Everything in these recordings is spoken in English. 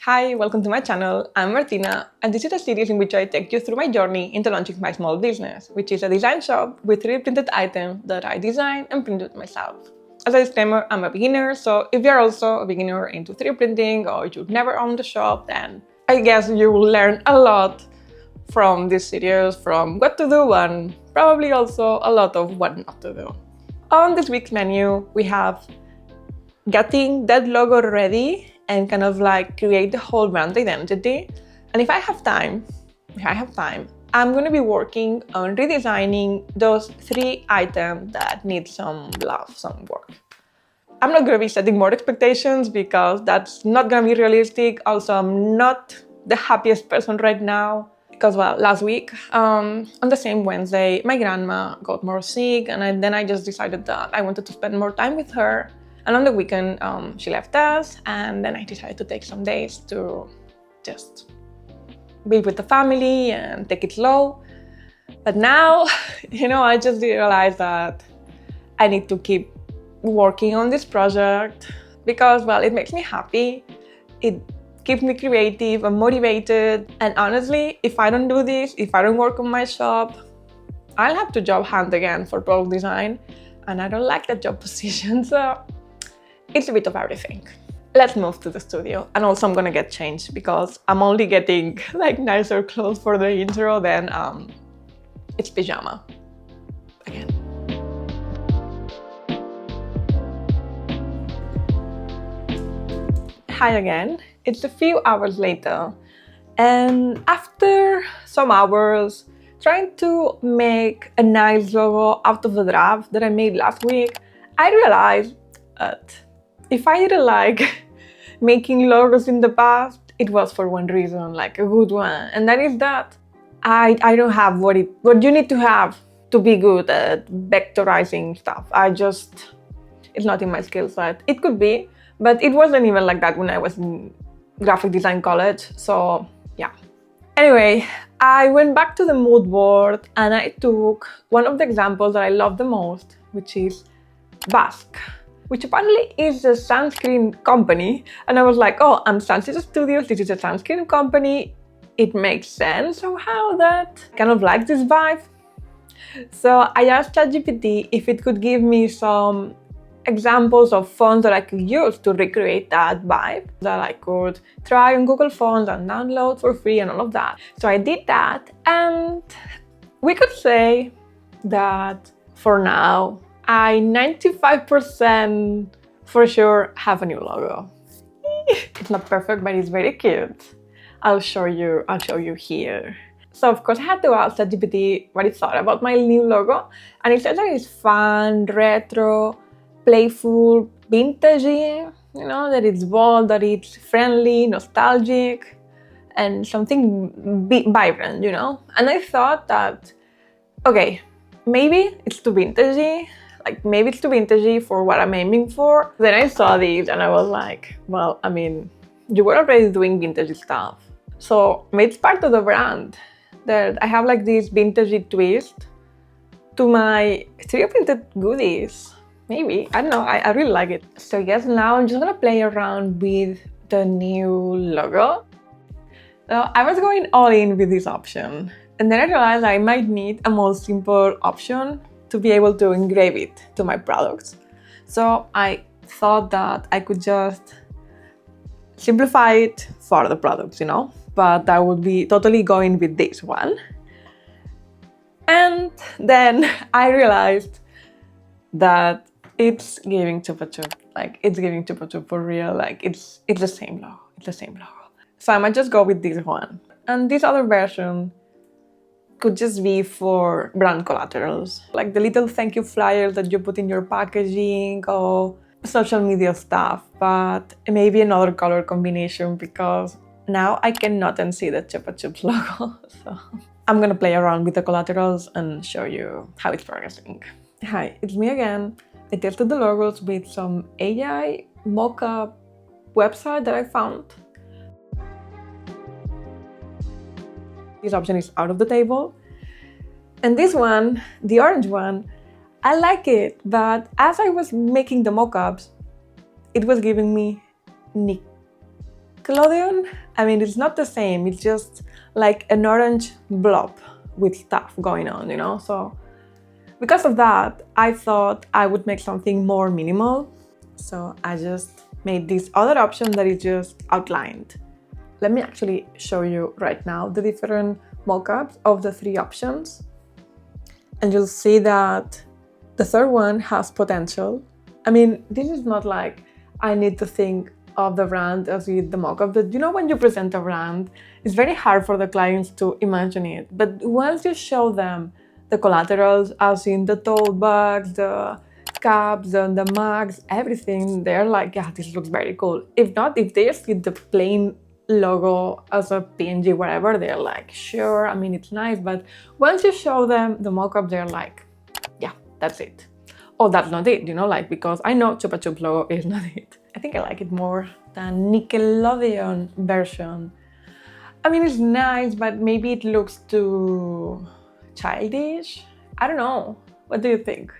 Hi, welcome to my channel. I'm Martina, and this is a series in which I take you through my journey into launching my small business, which is a design shop with 3D printed items that I design and printed myself. As a disclaimer, I'm a beginner, so if you're also a beginner into 3D printing or you've never owned a shop, then I guess you will learn a lot from this series, from what to do and probably also a lot of what not to do. On this week's menu, we have getting that logo ready and kind of like create the whole brand identity. And if I have time, I'm going to be working on redesigning those 3 items that need some love, some work. I'm not going to be setting more expectations because that's not going to be realistic. Also, I'm not the happiest person right now because, well, last week, on the same Wednesday, my grandma got more sick, and then I just decided that I wanted to spend more time with her. And on the weekend, she left us, and then I decided to take some days to just be with the family and take it slow. But now, I just realized that I need to keep working on this project because, well, it makes me happy. It keeps me creative and motivated. And honestly, if I don't do this, if I don't work on my shop, I'll have to job hunt again for product design. And I don't like that job position, so it's a bit of everything. Let's move to the studio. And also I'm gonna get changed because I'm only getting like nicer clothes for the intro, then it's pajama again. Hi again. It's a few hours later, and after some hours trying to make a nice logo out of the draft that I made last week, I realized that if I didn't like making logos in the past, it was for one reason, like a good one, and that is that I don't have what you need to have to be good at vectorizing stuff. It's not in my skill set. It could be, but it wasn't even like that when I was in graphic design college, so yeah. Anyway, I went back to the mood board and I took one of the examples that I love the most, which is Basque, which apparently is a sunscreen company. And I was like, oh, I'm Sunset Studios, this is a sunscreen company. It makes sense somehow that I kind of like this vibe. So I asked ChatGPT if it could give me some examples of fonts that I could use to recreate that vibe, that I could try on Google Fonts and download for free and all of that. So I did that, and we could say that for now, I 95% for sure have a new logo. It's not perfect, but it's very cute. I'll show you here. So of course I had to ask ChatGPT what it thought about my new logo, and it said that it's fun, retro, playful, vintagey, that it's bold, that it's friendly, nostalgic, and something vibrant, And I thought that, okay, maybe it's too vintagey, maybe it's too vintagey for what I'm aiming for. Then I saw these and I was like, well, I mean, you were already doing vintage stuff. So maybe it's part of the brand that I have like this vintagey twist to my 3D printed goodies. Maybe, I don't know, I really like it. So yes, now I'm just gonna play around with the new logo. So I was going all in with this option, and then I realized I might need a more simple option to be able to engrave it to my products. So I thought that I could just simplify it for the products, but I would be totally going with this one. And then I realized that it's giving chupa chup. It's giving chupa chup for real. It's the same logo. It's the same logo. So I might just go with this one. And this other version could just be for brand collaterals, like the little thank you flyers that you put in your packaging or social media stuff, but maybe another color combination because now I cannot unsee the Chupa Chups logo. So I'm gonna play around with the collaterals and show you how it's progressing. Hi, it's me again. I tested the logos with some AI mockup website that I found. This option is out of the table. And this one, the orange one, I like it, but as I was making the mockups, it was giving me Nick Nickelodeon. I mean, it's not the same. It's just like an orange blob with stuff going on, you know? So because of that, I thought I would make something more minimal. So I just made this other option that is just outlined. Let me actually show you right now the different mockups of the three options. And you'll see that the third one has potential. I mean, this is not like I need to think of the brand as with the mockup. But you know, when you present a brand, it's very hard for the clients to imagine it. But once you show them the collaterals, as in the tote bags, the caps, and the mugs, everything, they're like, yeah, this looks very cool. If not, if they see the plain logo as a PNG, whatever, they're like, sure, I mean, it's nice. But once you show them the mockup, they're like, yeah, that's it. Oh, that's not it, you know, like, because I know Chupa Chups logo is not it. I think I like it more than Nickelodeon version. I mean, it's nice, but maybe it looks too childish. I don't know. What do you think?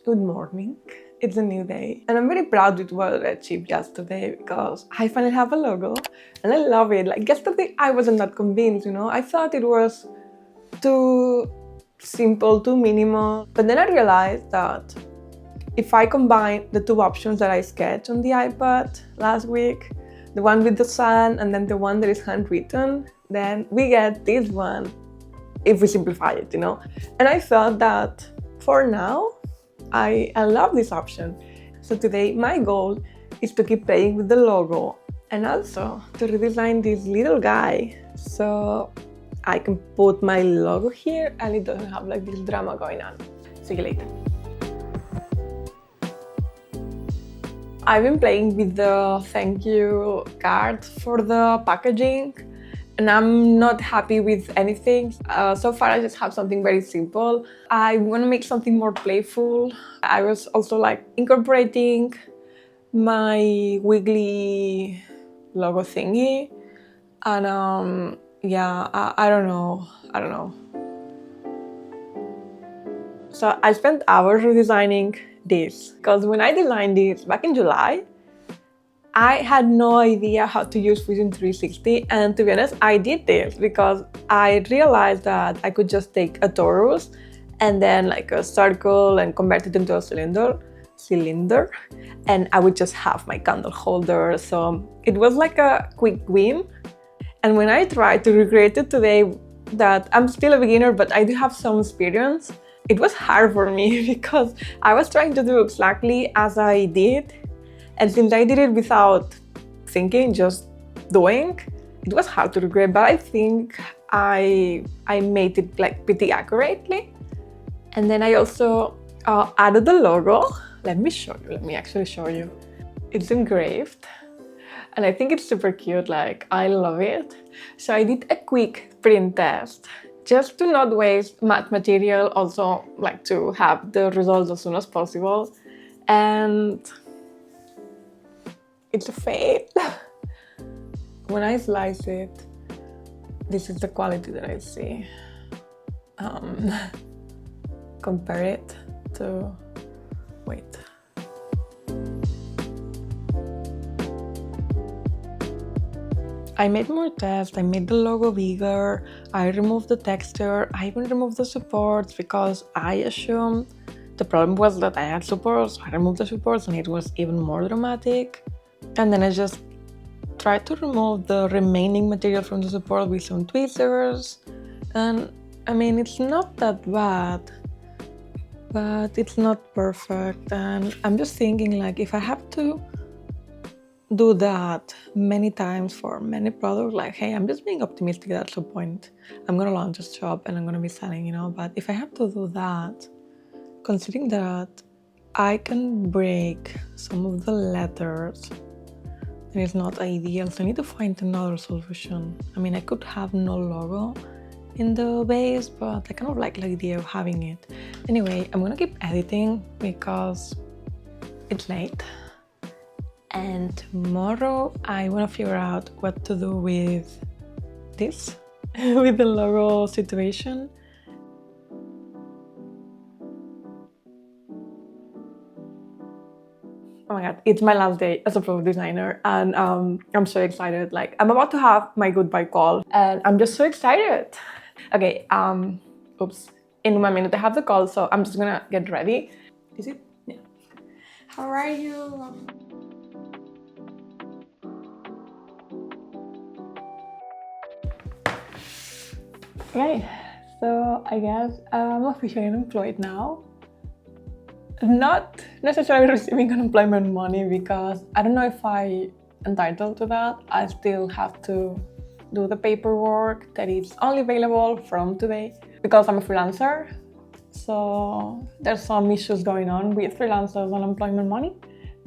Good morning. It's a new day. And I'm very proud with what I achieved yesterday because I finally have a logo and I love it. Like yesterday, I wasn't that convinced, you know. I thought it was too simple, too minimal. But then I realized that if I combine the two options that I sketched on the iPad last week, the one with the sun and then the one that is handwritten, then we get this one if we simplify it, you know? And I thought that for now, I love this option. So today, my goal is to keep playing with the logo and also to redesign this little guy so I can put my logo here and it doesn't have like this drama going on. See you later. I've been playing with the thank you card for the packaging and I'm not happy with anything. So far I just have something very simple. I want to make something more playful. I was also like incorporating my wiggly logo thingy and yeah, I don't know. So I spent hours redesigning this because when I designed this back in July, I had no idea how to use Fusion 360, and to be honest, I did this because I realized that I could just take a torus and then like a circle and convert it into a cylinder, and I would just have my candle holder. So it was like a quick win. And when I tried to recreate it today, that I'm still a beginner, but I do have some experience, it was hard for me because I was trying to do exactly as I did. And since I did it without thinking, just doing, it was hard to recreate, but I think I made it like pretty accurately. And then I also added the logo. Let me actually show you. It's engraved and I think it's super cute, like I love it. So I did a quick print test just to not waste matte material, also like to have the results as soon as possible. And it's a fade. When I slice it, this is the quality that I see. Compare it to, wait. I made more tests, I made the logo bigger, I removed the texture, I even removed the supports because I assumed the problem was that I had supports, so I removed the supports and it was even more dramatic. And then I just tried to remove the remaining material from the support with some tweezers. And I mean, it's not that bad, but it's not perfect. And I'm just thinking like, if I have to do that many times for many products, like, hey, I'm just being optimistic at some point. I'm gonna launch a shop and I'm gonna be selling, you know, but if I have to do that, considering that I can break some of the letters, then it's not ideal, so I need to find another solution. I mean, I could have no logo in the base, but I kind of like the idea of having it. Anyway, I'm gonna keep editing because it's late. And tomorrow I want to figure out what to do with this, with the logo situation. my god, it's my last day as a product designer, and I'm so excited. Like, I'm about to have my goodbye call, and I'm just so excited. Okay, oops. In 1 minute I have the call, so I'm just gonna get ready. Is it? Yeah. How are you? Okay, so I guess I'm officially unemployed now. Not necessarily receiving unemployment money because I don't know if I'm entitled to that. I still have to do the paperwork that is only available from today because I'm a freelancer. So there's some issues going on with freelancers unemployment money,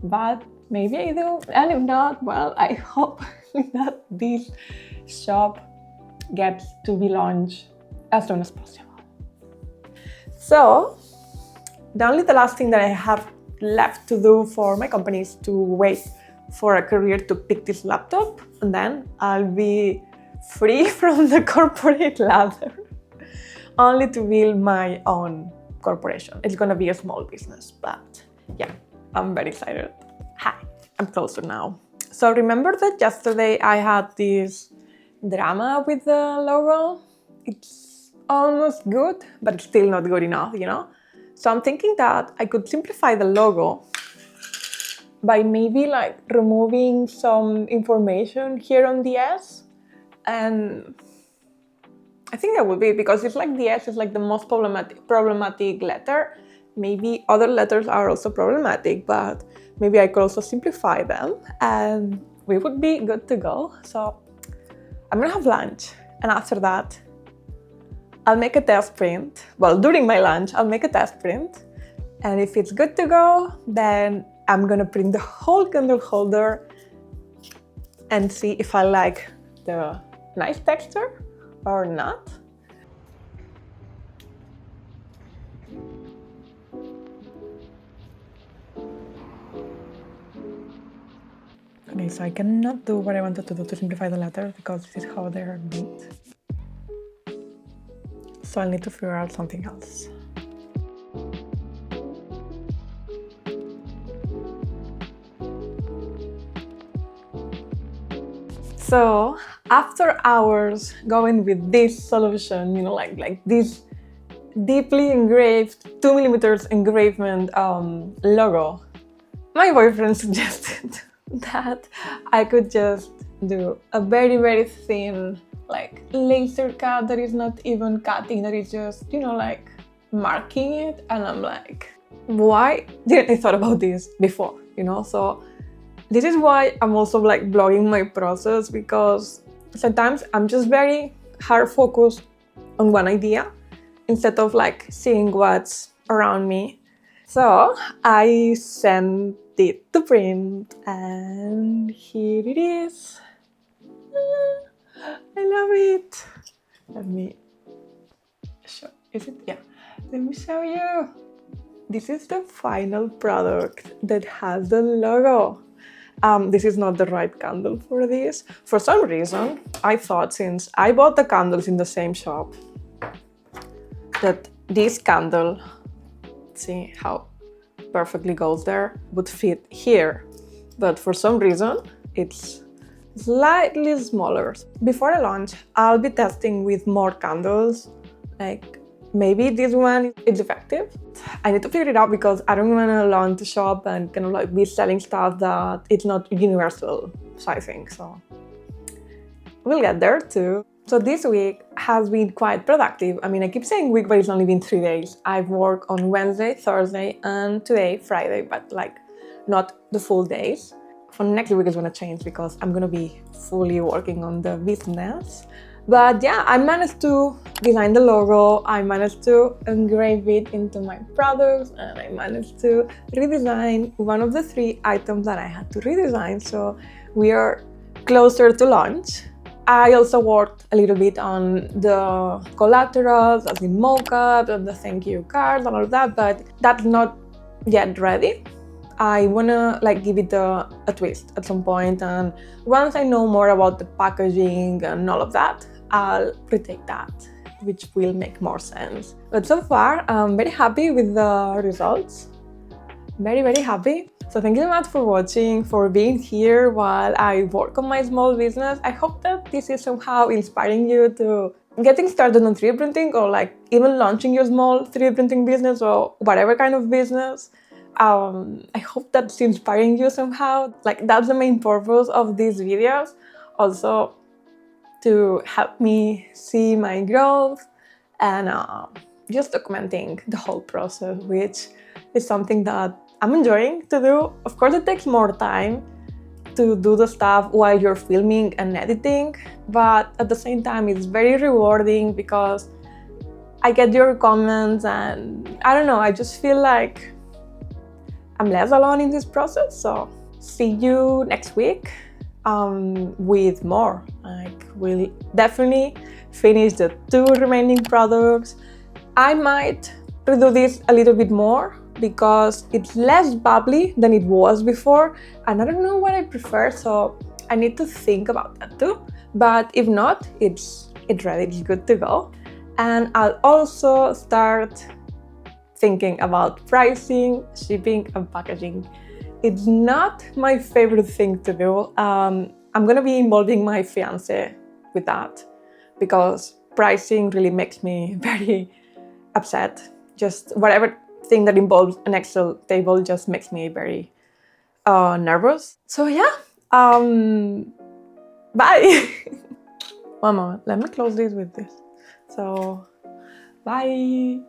but maybe I do. And if not, well, I hope that this shop gets to be launched as soon as possible. So the last thing that I have left to do for my company is to wait for a courier to pick this laptop, and then I'll be free from the corporate ladder, only to build my own corporation. It's gonna be a small business, but yeah, I'm very excited. Hi, I'm closer now. So remember that yesterday I had this drama with the logo? It's almost good, but it's still not good enough, you know? So I'm thinking that I could simplify the logo by maybe like removing some information here on the S. And I think that would be, because it's like the S is like the most problematic letter. Maybe other letters are also problematic, but maybe I could also simplify them and we would be good to go. So I'm gonna have lunch, and after that I'll make a test print. Well, during my lunch I'll make a test print, and if it's good to go, then I'm gonna print the whole candle holder and see if I like the nice texture or not. Okay, so I cannot do what I wanted to do to simplify the letters because this is how they're made. So I'll need to figure out something else. So after hours going with this solution, you know, like this deeply engraved 2 millimeters engravement logo, my boyfriend suggested that I could just do a very, very thin, like laser cut that is not even cutting, that is just, you know, like marking it. And I'm like, why didn't I thought about this before, you know? So this is why I'm also like blogging my process, because sometimes I'm just very hard focused on one idea instead of like seeing what's around me. So I sent it to print, and here it is. I love it. Let me show. Is it? Yeah. Let me show you. This is the final product that has the logo. This is not the right candle for this. For some reason, I thought, since I bought the candles in the same shop, that this candle, see how perfectly goes there, would fit here. But for some reason, it's slightly smaller. Before I launch, I'll be testing with more candles. Like, maybe this one is effective. I need to figure it out because I don't want to launch the shop and kind of like be selling stuff that it's not universal sizing. So we'll get there too. So this week has been quite productive. I mean, I keep saying week, but it's only been 3 days. I've worked on Wednesday, Thursday, and today, Friday, but like not the full days. For next week, it's gonna change because I'm gonna be fully working on the business. But yeah, I managed to design the logo, I managed to engrave it into my products, and I managed to redesign one of the 3 items that I had to redesign. So we are closer to launch. I also worked a little bit on the collaterals, as in mockups, and the thank you cards and all of that, but that's not yet ready. I wanna like give it a twist at some point, and once I know more about the packaging and all of that, I'll retake that, which will make more sense. But so far, I'm very happy with the results. Very, very happy. So thank you so much for watching, for being here while I work on my small business. I hope that this is somehow inspiring you to getting started on 3D printing, or like even launching your small 3D printing business or whatever kind of business. I hope that's inspiring you somehow. Like, that's the main purpose of these videos. Also, to help me see my growth and just documenting the whole process, which is something that I'm enjoying to do. Of course, it takes more time to do the stuff while you're filming and editing, but at the same time, it's very rewarding because I get your comments, and I don't know, I just feel like I'm less alone in this process. So see you next week with more. Like, we'll definitely finish the 2 remaining products. I might redo this a little bit more because it's less bubbly than it was before, and I don't know what I prefer, so I need to think about that too. But if not, it's ready, it's good to go. And I'll also start thinking about pricing, shipping, and packaging. It's not my favorite thing to do. I'm gonna be involving my fiance with that because pricing really makes me very upset. Just whatever thing that involves an Excel table just makes me very nervous. So yeah, bye. One moment, let me close this with this. So, bye.